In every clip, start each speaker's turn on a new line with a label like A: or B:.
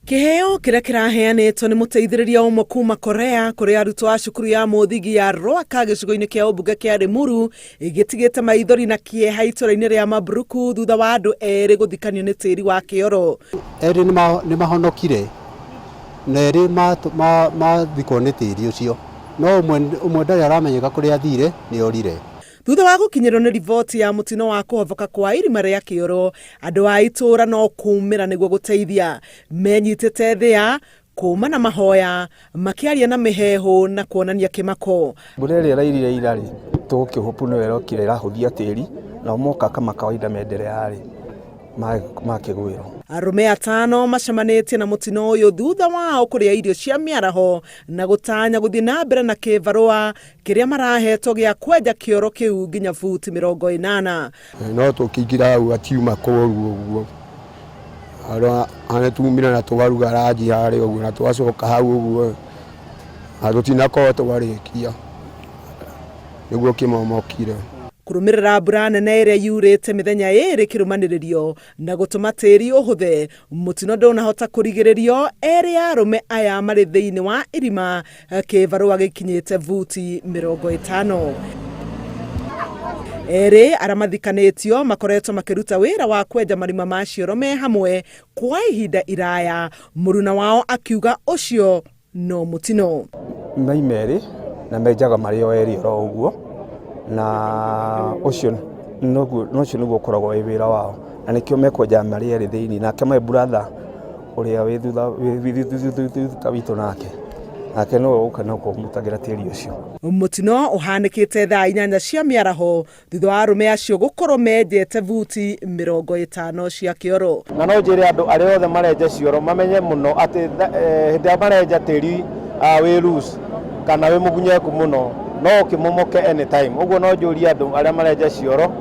A: Kiheo kiria kiraheanitwo ni muteithiriria umwe kuma Korea kuri arutwo a cukuru ya muthigi ya Rwaka gicigo-ini kia ubunge kia Limuru igitigite maithori na kieha itũra-ini ria Mabruku thutha wa andu eri guthikanio ni tiri wa kioro.
B: Eri ni mahonokire na eri mathikwo ni tiri ucio no umwe ndari aramenyeka kuria athire ni orire.
A: Thutha wa gukinyirwo ni riboti ya mutino wa kuhovoka kwa irima ria kioro, andu a itura no kumira niguo guteithia menyitite thia kuma na mahoya makiaria na miheho na kuonania kimako.
C: Mbura ĩrĩa ĩrairire ira tukihopu no ĩrokire ĩrahuthia tĩri na moka kama kawaida menderea makigwiro.
A: Arume atano macemanitie na mutino uyu thutha wao kuria irio cia miaraho na gutanya guthii na mbere na kivarua kiria marahetwo gia kwenja kioro kiu nginya futi 80.
D: No tukiingira au atiuma koru uguo ane tumira na twaruga raji hari uguo na twacoka hau uguo arutina ko twarikia niguo kimomokire.
A: Kurumirira mbura nene iria yurite mithenya iri kirumaniririo na gutuma tiri uhuthe, mutino ndunahota kurigiririo eri arume aya mari thiini wa irima kivarua gikinyite futi 50. Eri aramathikanitio makoretwo makiruta wira wa kwenja marima ma cioro me hamwe kwa ihinda iraya, muruna wao akiuga ucio no mutino.
C: Maimeri na mejaga mario eri ro uguo na ucio niguo koragwo wira wao na nikio mekwenja mari eri thiini nake my brother uria wi thutha witu nake no uka no kumutagira tiri ucio.
A: Mutino uhanikite thaa 8 cia miaraho thutha wa arume acio gukorwo menjete futi 50 cia kioro.
E: Na no njire andu aria othe marenja cioro mamenye muno ati hindi marenja tiri wi loose kana wi mugunyeku muno no kimumoke anytime. Uguo no njuria andu aria marenja cioro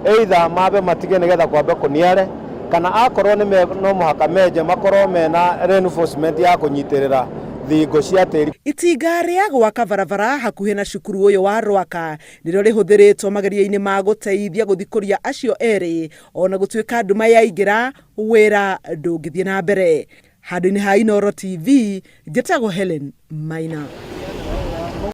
E: either mabe matige nigetha kwambe kuniare kana akorwo ni no muhaka menje makorwo mena reinforcement ya kunyitirira thingo cia tiri.
A: Itinga ria gwaka barabara hakuhi na cukuru uyu wa Rwaka nirio rihuthiritwo mageria-ini ma guteithia guthikuria acio eri ona gutuika nduma yaingira wira ndungithie na mbere. Handũ-inĩ ha Inooro TV, njĩtagwo Helen Maina.